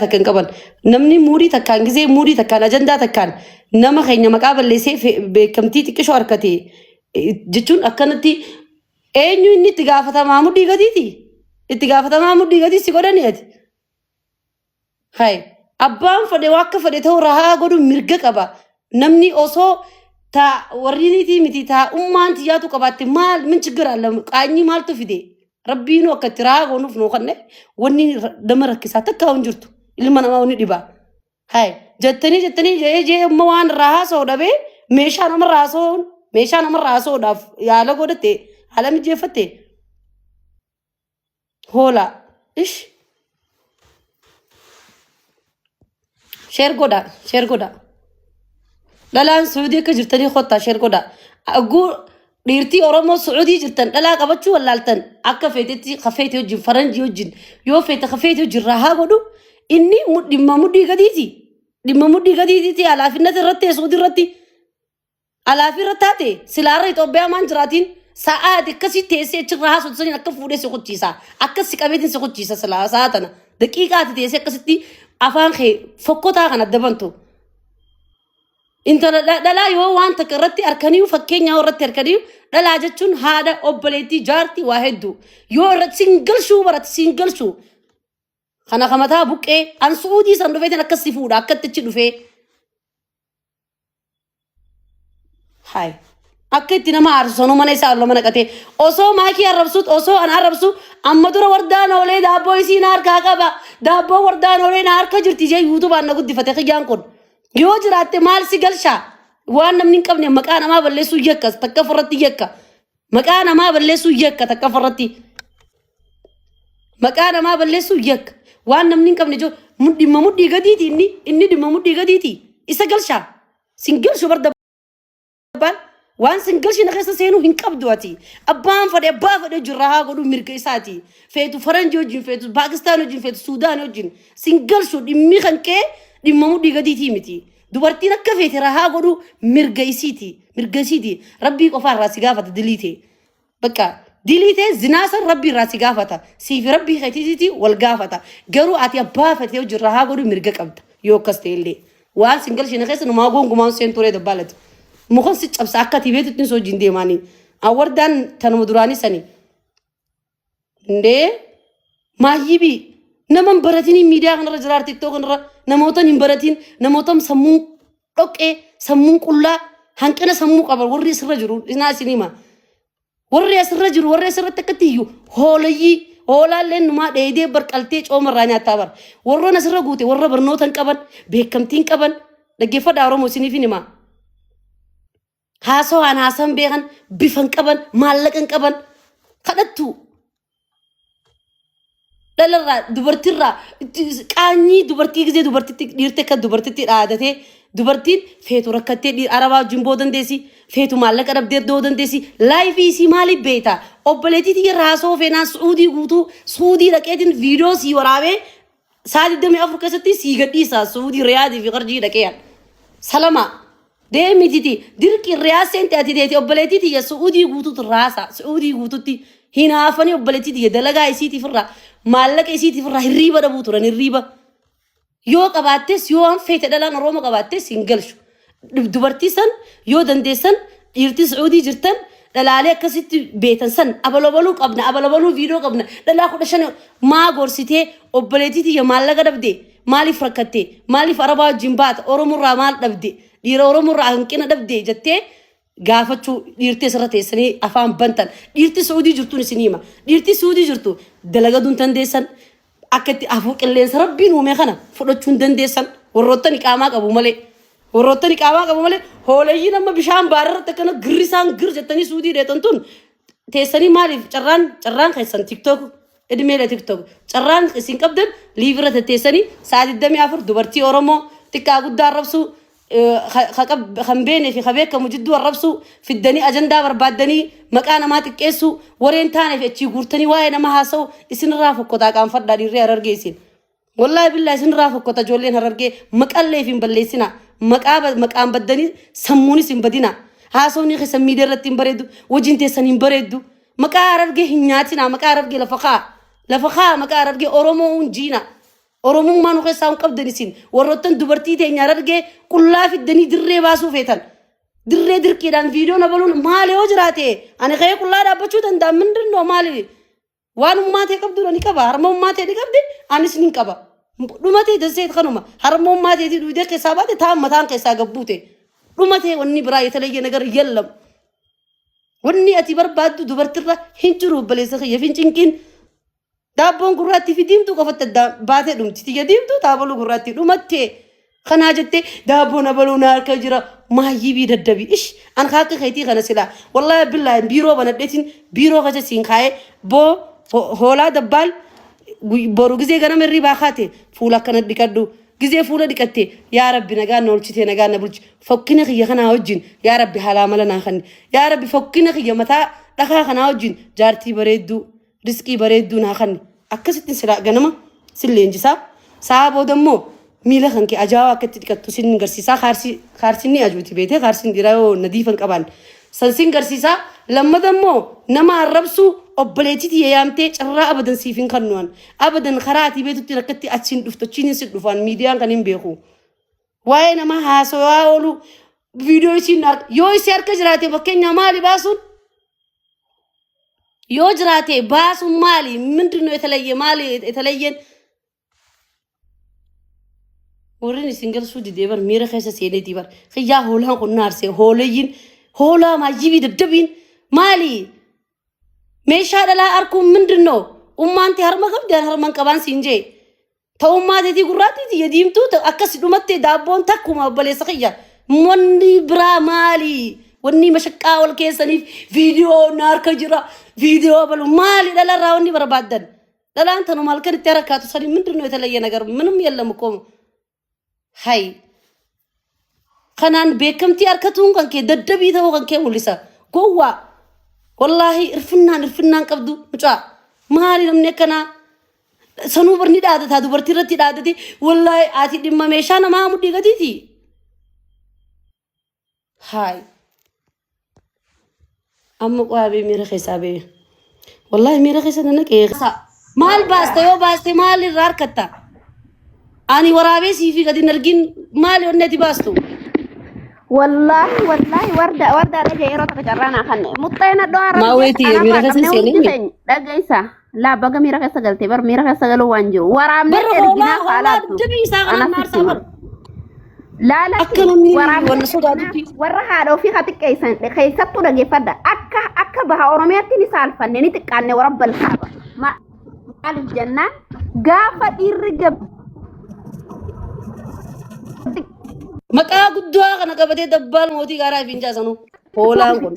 تكن قبل نمني موري تكان جزء موري تكان أجندة تكان نما خينا مقابل لسه بكمتي تكشوا أركتي جتون أكنتي أينو إني تجافة مامو ديجاديتي تجافة مامو ديجادي سيقولني هاد هاي أبام فدي واقف فدي ثو رها قدو مرجع أبا نمني أوسو تا وريني تي متي تا أمان تياتو كباتي مال من شجر على أني مال تفيدي ربينو كتراغ ونوف نوخنة وني دمرك ساتك كونجرتو اللي ما نماوني دبا هاي جتني جي موان راسو دبي ميشان أمر راسو داف يا لقو دتي على مجيفتي هولا إيش شير قدا لا لا سعودي كجرتني خطة شير قدا أقول ديرتي أورمو سعودي جرتن لا قبضشوا ولا لتن أكفيتي خفيتي وجن فرنجي وجن يوفيت خفيتي وجن راها قدو إني مدي قديتي على فينا الرتي سعودي الرتي على في رتاتي سلارة توبيا مان جراتين ساعات كسي تيسي تشرها سوتسني أكفودي سقط جيسا أكسي كابيتين سقط جيسا ساعتنا دقيقة تيسي كسيتي أفهم خي فكوتا عن الدبنتو انت لا يو وان تكرتي أركانيو فكينيا ورتي أركانيو لا جتون هذا أوبليتي جارتي واحدو يو رت سينجل شو خنا خمتها بوك إيه أن سعودي سندوفيت أنا كسيفودا أكتر تشدوفي هاي أكيد ما أرسلوا من يسألوا من كتير أوسو ما كي أربسوت أوسو أنا أربسو أما دور وردان أولي دابو يسي نار كاكابا دابو وردان أولي نار كجرتي جاي يوتيوب أنا قد فتحي جانكون يوجرات مال سجلشة وانا من كم مكان ما بلسو يكا تكفرتي يكا مكان ما بلسو يكا تكفرتي مكان ما بلسو يك وانا من كم نجو مدي قديتي إني دم مدي قديتي إسجلشة سنجلشة برد بال وان سنجلشة نخسر سينو هنكب دواتي أبان فدي جرها قدو مركزاتي فيتو فرنجو جين فيتو باكستانو جين فيتو سودانو جين سنجلشة دمي خنكه دي مودي قديتي متي دوبرتي نكفيتي راها قولوا مرقيسيتي ربي قفار راسي قافة دليتي بكا دليتي زناسا ربي راسي قافة سيفي ربي خيتيتي والقافة قروا آتي أبافتي وجر راها قولوا مرقك أبدا يوكستي اللي وان سنقل شنخيس انو ما قوم قمان سينتوري دبالت مخون سيج أبس أكاتي بيتو تنسو جندي ماني أوردان تنمدراني سني ندي ما يبي نمن براتيني ميديا غنرا جرار تيك توك غنرا نموتن يمبراتين نموتم سمون توك سمون كلا هنكنا سمون قبل وري سرجرو إسنا سينما وري سرجرو وري سر تكتيو هولا لين ما ديدي بركالتيج عمر رانيا تابر ورو نسر غوتي ورو برنوتن قبل بكمتين قبل دغيفا دارو موسيني فينما هاسو ان هاسن بيغن بفن قبل مالكن قبل خدتو لا دوبرتيرا كاني دوبرتي غزي دوبرتي ديرتك دوبرتي عادته دوبرتين فيتو ركتي دي عربا جنبودن ديسي فيتو مالك رب دير دودن ديسي لايف سي مالي بيتا اوبليتي تي راسو فينا سعودي غوتو سعودي لكيدن فيديو سي وراوي ساد دمي افريقيا ستي سي غدي سعودي رياضي في غرجي دكيا سلامة دي ميتي ديركي رياسنت اتي دي اوبليتي تي سعودي غوتو راسا سعودي غوتو تي هنا فني اوبليتي تي دلغا ايسيتي فرا مالك ايسيتي فرا الريبه دبوترن الريبه يو قباتس يو ان فيت دلان روما قباتس سنجلشو دبرتيسن يو دنديسن يرتي سعودي جرتن دلالي كسيت بيتن سن ابلبلو قبنا ابلبلو فيديو قبنا دلا خدشن ما غورسيتي اوبليتي تي مالك دبدي مالي فركتي مالي فربا جيمبات اورومو رامال دبدي دير اورومو رانكنا دبدي جتي غافتو ديرتي سرتي سني افام بنتن ديرتي سعودي جرتو سينما ديرتي سعودي جرتو دلغا دون تنديسن أكتي أفوق اللي سربين ومخنا فلوتشون دنديسن وروتني كامك أبو ملي هولي نما بشام بارر تكنا غريسان غر جتني سودي ريتنتون تيسني مالي چران خيسن تيك توك ادميله تيك توك چران خيسن قبدن ليفرت تيسني ساد الدمي افر دبرتي اورمو تكا قدار ربسو خمبيني في خبيك مجد والربسو في الدني أجندة بربادني مكان ما تكيسو ورين تاني في اتشي قورتني واينا ما هاسو اسن رافو كتا كان فردا دي ري هررقيسين والله بالله اسن رافو كتا جولين هررقي مكالي فين بليسنا مكان بدني سموني سن بدينا هاسو نيخي سمي درتين بريدو وجنتي سنين بريدو مكان هررقي هنياتنا مكان هررقي لفخا مكان هررقي أورومو جينا oromummaa nu keessaa hin qabdanisin warroottan dubartii teenya argee qullaa fiddanii dirree baasuu feetan dirree dirqiidhaan viidiyoo nabaluun maali yoo jiraate ani ka'ee qullaa dhaabbachuu danda'a mindinoo maali waan ummaa ta'e qabdu ni qaba harma ummaa ta'e ni qabdi anis ni qaba dhumatee daseet kanuma harma ummaa ta'e duudee keessaa baate taan mataan keessaa gabbuute dhumatee wanni biraa የተለየ ነገር የለም wanni ati barbaaddu dubartirra hin jiru baleessa kiyya fincinqiin daabboon gurraatti fi diimtuu qofatti baatee dhumti tiyya diimtuu taabaluu gurraatti dhumattee kanaa jettee daabboon abaluu na harka jira maayyibii daddabii ish an kaakka keetii kana silaa wallahi billaahi biiroo banadheetiin biiroo kacha siin kaayee boo hoolaa dabbaal boru gizee ganama irrii baakaate fuula akkana dhiqadhu gizee fuula dhiqatte yaa rabbi nagaan na olchitee nagaan na bulchi fokkina kiyya kanaa wajjin yaa rabbi halaa mala naa kanni yaa rabbi fokkina kiyya mataa dhakaa kanaa wajjin jaartii bareedduu riskii bareedduu naa kanni akkasittiin silaa ganama sin leenjisaa sa'a booda immoo miila kan kee ajaa'aa akkatti dhiqattu sin garsiisaa kaarsin ni ajuuti beetee kaarsin dhiiraa yoo nadiifan qaban san sin garsiisaa lammata immoo nama arrabsuu obboleettii yaamtee carraa abadan siif hin kennuwan abadan karaatii beetutti rakkatti achiin dhuftu achiin sin dhufan miidiyaan kan hin beeku waa'ee nama haasawaa oolu viidiyoo isiin yoo isi harka jiraate fakkeenya maali baasuun yoo jiraate baasuun maali mindinoo የተለየ maali የተለየን ወርን ሲንገልሱ ዲዴበር ሚረ ከሰ ሲኔ ዲበር ኺያ ሆላን ቆናርሴ ሆለይን ሆላ ማጂቢ ደደቢን ማሊ ሜሻ ደላ አርኩ ምንድነው ኡማንቴ harma qabdan harman qaban sinje ta'ummaateti gurraatti yediimtu akkas dhumatte daabboon takkuma baleessa khiyya monni bira maali wanni mashaqaa wal keessaniif viidiyoo naarka jira viidiyoo balu maali dhalarraa wanni barbaadan dhalaan tanu maal kan itti harakaatu sani ምንድነው የተለየ ነገር ምንም የለም እኮ hay kanaan beekamtii harkatuun kan kee daddabii ta'uu kan kee mul'isa gowwaa wallahi irfinnaan qabdu mucaa maali namni akkanaa sanuu barni dhaadataa dubartii irratti dhaadate wallahi ati dhimma meeshaa namaa mudhii gatiiti hay amma qo'aabee miira keessaa bee wallahi miira keessa nana qeeqa maal baaste yoo baaste maal irraa harkatta ani waraabee siifi gadi nargin maali onneti baastu والله ورده رجع يروح كجرانا خن مطينا دوار ما ويتي ميرا كسن سيني دغيسا لا بقى ميرا كسغلتي بر ميرا كسغلو وانجو ورام نرجينا فالاتو انا سيمر لا ورام ورها لو في خاتك كيسان كيساتو دغي فدا اكا بها اورمياتي مثال فنني تقاني ورب الكعبه ما قال الجنه غافا يرجب maqaa guddaa kana qabatee dabbaal mootii gaaraa finjaa sanuu hoolaan kun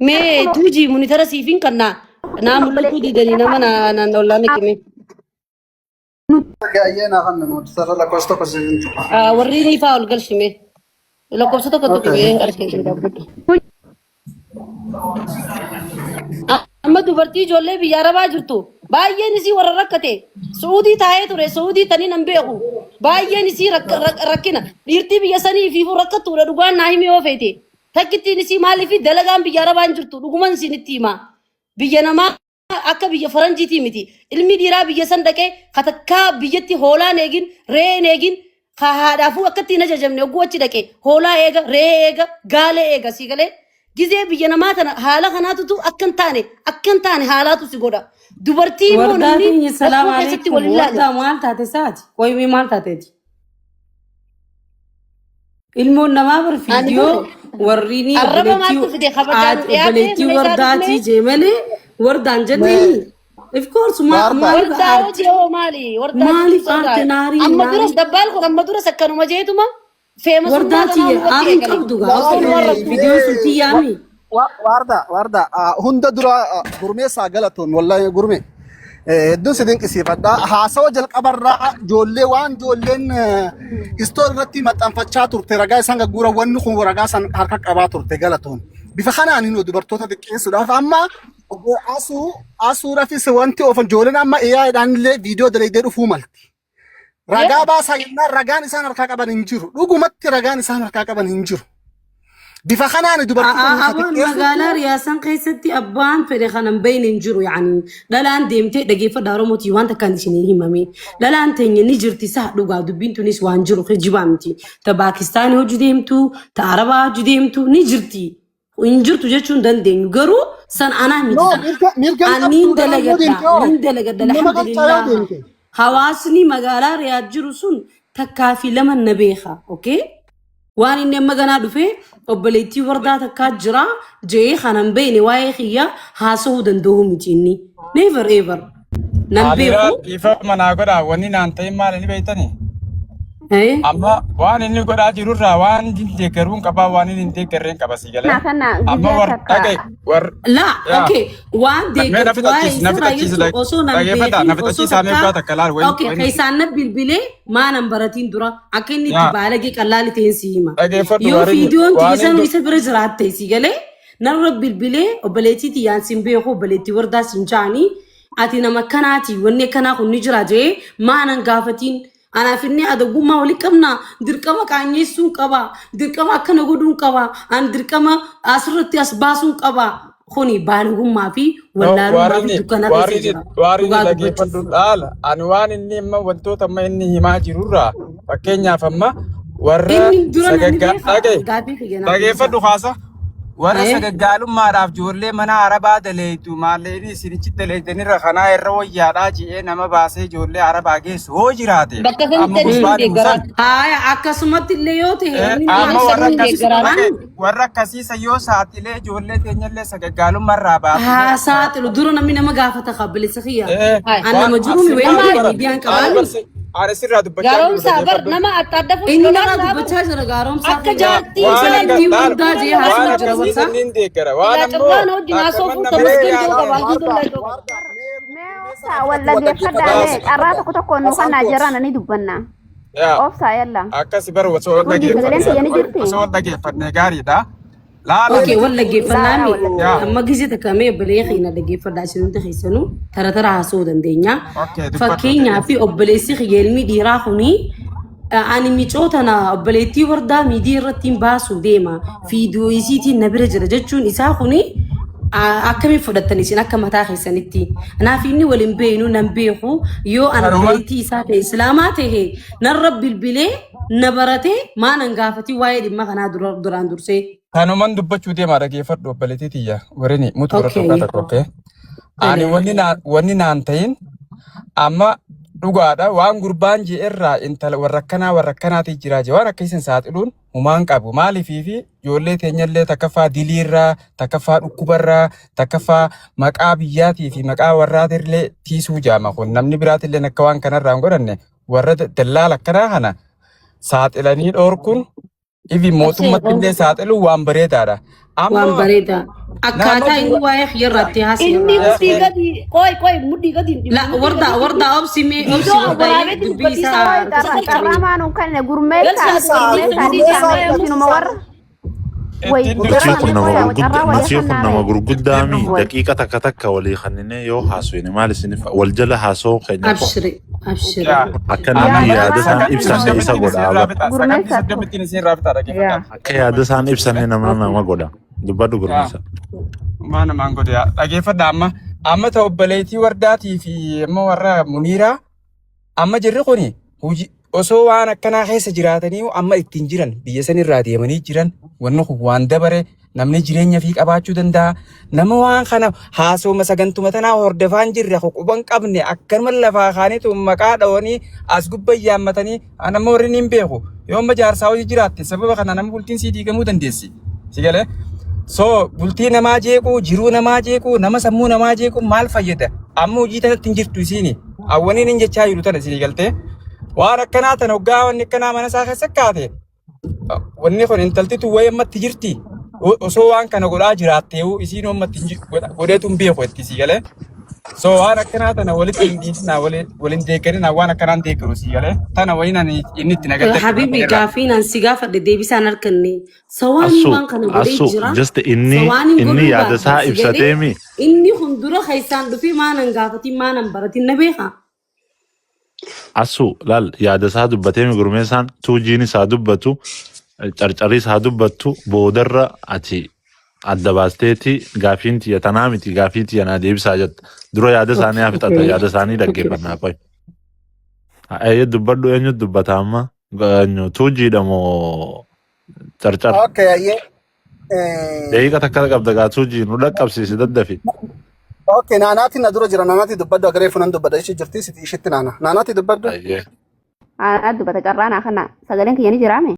mee tuuji munitara siifin kannaa naa mul'atuu diidanii nama naan ollaan kime warri ni faa ol galchime lakkoofsa tokko tuqee argee amma dubartii ijoollee biyya arabaa jirtu baay'een isii warra rakkate suudii taa'ee ture suudii tanii nan beeku baay'een isii rakkina dhiirtii biyya sanii fi rakkattuudha dhugaan naa himi yoo feete takkittiin isii maaliif dalagaan biyya arabaan jirtu dhuguman isinitti hima biyya namaa akka biyya faranjiitii miti ilmi dhiiraa biyya san dhaqee katakkaa biyyatti hoolaan eegin re'een eegin haadhaafuu akkatti hin ajajamne ogguu achi dhaqee hoolaa eega re'ee eega gaalee eega sii galee gizee biyya namaa tana haala kanaatutu akkan taane haalaatu si godha dubartii immoo namni salaam alaykum warda maal taate saati qoymi maal taateeti ilmoon namaa bar viidiyoo warriini obboleettii wardaati jeemale wardaan jennee of course maali artenaari amma duras dabbaal kun amma duras akkanuma jeetuma famous wardati arin qabduga video sulti yami warda hunda dura gurme sagalaton wallahi gurme eddu sidin qisifadda haasaw jal qabarra jolle wan jollen story ratti matanfacha turte raga sanga gura wannu khun raga san harka qaba turte galaton bifa khanani no dubartota diqesu daf amma asu rafis wanti ofan jollen amma iya dan le video dale dedu fumalti ragaa baasaa yennaan ragaan isaan harkaa qaban hin jiru dhugumatti ragaan isaan harkaa qaban hin jiru بفخنان دبرتي أبان مقالة رياسان قيستي أبان فريخان بين انجرو يعني لا لان ديمتي دقيفة داروموتي وانتا كان شنيه مامي لا لان تنيا نجرتي سح لغا دبينتو نيس وانجرو خجبامتي تا باكستاني هو جديمتو تا عربا جديمتو نجرتي وانجرتو جاتشون دندين غرو سان أنا ميجا أنين دلقة الحمد لله حواسني مقالة رياد جروسون تكافي لما نبيخا أوكي وان إني مغانا دفه وبليتي وردا تكاجرا جي خانم بيني وايخيا هاسو دندوه متيني never ever نبيخو كيف ما نقول واني نانتي مالني بيتني ايه أما وان إني قد أجرورا وان جنتي كرون كبا وان إنتي كرين كبا سيجله أما ور أكيد ور لا اوكي وان دي ما نفتح اوسو اوكي كيسان بالبلي ما نمبرتين درا اكني تبالغي قلالي تنسيما يو فيديو تيسن ويسبر جرات تيسيغله نرب بالبلي وبليتي تيان سيمبيخو بليتي وردا سنجاني اتينا مكاناتي وني كنا كوني جراجي ما نغافتين أنا فيني أدعو ما ولي كمنا دركما كاني سون كبا دركما كنا قدون كبا أن دركما أسرت أسباسون كبا خوني بانهم ما في ولا ما في دكانا وارين لقي فندل آل أنوان إني ما وانتو تما إني ما جرورا فكينيا فما ورا سجع لقي فندل خاصة ورا سجعلوا ما راف جورلي منا عربا دليتو ماليني سينيش دليتني رخنا الرويا راجي نما باسه جورلي عربا جيس هو جراته هاي أكسمت اللي يوته ورا كسي سيو ساتلي جورلي تنيل سجعلوا مرة با ها ساتلو دورنا مين ما قافة قبل سخية أنا مجروم وين بيان كمان أنا سير هذا garom sabar nama atadaf إني نرى بتشاجر garom sabar akajati سلام ودا جي هاسم جرا سيزن نين كرا ya tergano dinaso fu tamaskin joga waldu dollay ولا جفدا أراد كنت أكون خنا جرانا ندبنا أوفسا يلا أكاسي برو وسوى دقي فنجاري دا لا اوكي ولا جيف نامي اما جيت كامي بليخينا دجيف داشن تخيسنو ترى هاسودن دنيا فكينيا في اوبليسي خيلمي ديراخوني اني ميچوتنا اوبليتي وردا ميدي رتين باسو ديما فيديو يسيتي نبرج رجچون اساخوني akami fudhatani sin akka mataa keessanitti anaaf inni waliin beeynu nan beeku yoo ana walitti isaa ta'e islaamaa ta'e nan rabbil bilee na barate maanan gaafati waa'ee dhimma kanaa duraan dursee kanuman dubbachuu deemaa dhageeffadhu obbaleetii tiyya warini mutu warra tokko ani wanni naan ta'in amma dhugaadha waan gurbaan jee irraa intala warra akkanaati jira jee waan akka isin saaxiluun humaan qabu maaliifii fi ijoollee teenyallee takkaffaa diliirraa takkaffaa dhukkubarraa takkaffaa maqaa biyyaatii fi maqaa warraatirlee tiisuu jaama kun namni biraatillee akka waan kanarraa hin godhanne warra dallaala akkanaa kana saaxilanii dhoorkuun ifi mootummatti illee saaxiluun waan bareedaadha. waan bareeda akkaataa inni waa'ee xiyyaarratti haasa'e inni mudii gadi qoy mudii gadi la warda obsime obsime dubbii isaa Karramaan kan gurmeessa sinuma warra Masih kun nama gurguddami daqiiqa takka takka walii kanneen yoo haasofne maal isinif wal jala haasoo keenya abshiri akka namni yaada isaan ibsanne isa godha akka yaada isaan ibsanne nama godha dubbadhu gurmeessa mana mangoda dhageeffadha amma ta'u obbaleetii wardaatii fi amma warra muniiraa amma jirri kuni hojii osoo waan akkanaa keessa jiraatanii amma ittiin jiran biyya sanirraa deemanii jiran wanni kun waan dabare namni jireenya fi qabaachuu danda'a nama waan kana haasoo sagantuma tanaa hordofaan jirre quban qabne akkanuma lafaa kaanitu maqaa dhawanii as gubban yaammatanii nama warri hin beeku yoo amma jaarsaa hojii jiraatte sababa kana nama bultiin sii diigamuu dandeessi si galee so bultii namaa jeequu jiruu namaa jeequu nama sammuu namaa jeequu maal fayyada amma hojii tanatti hin jirtu isiini awwaniin hin jechaa jiru tana isinii galtee waan akkanaa tan hoggaa wanni akkanaa mana isaa keessa kaate wanni kun intaltitu wayii ammatti jirti osoo waan kana godhaa jiraattee isiin ammatti godheetu hin beeku itti sii galee so waan akkanaa tana walitti hin dhiisinaa waliin deeggarinaa waan akkanaan deeggaru sii galee tana wayinan inni itti nagatte habibi gaafiin an si gaafadhe deebisaan harkanne sawaan waan kana godhee jira just inni yaada isaa ibsateemi inni hundura keessaan dhufee maanan gaafatiin maanan baratiin na beekaa Asu lal yaada isaa dubbateemi gurmeessaan tuujiin isaa dubbatu carcariis haa dubbattu boodarra ati adda baasteeti gaafiin tiyya tanaa miti gaafii tiyya naa deebisaa jetta. Dura yaada isaanii haa fixata yaada isaanii dhaggeeffannaa qoy. Ayyee dubbadhu eenyu dubbata amma tuujiidha moo carcar. Okay, ayyee. Daqiiqa takka qabda gaa tuujii nu dhaqqabsiisi daddafi. Okay, naanaati na dura jira naanaati dubbadhu agaree funan dubbadha ishii jirti ishitti naana naanaati dubbadhu. Ayyee. Dubbata carraa naa kana sagaleen kiyya ni jiraame.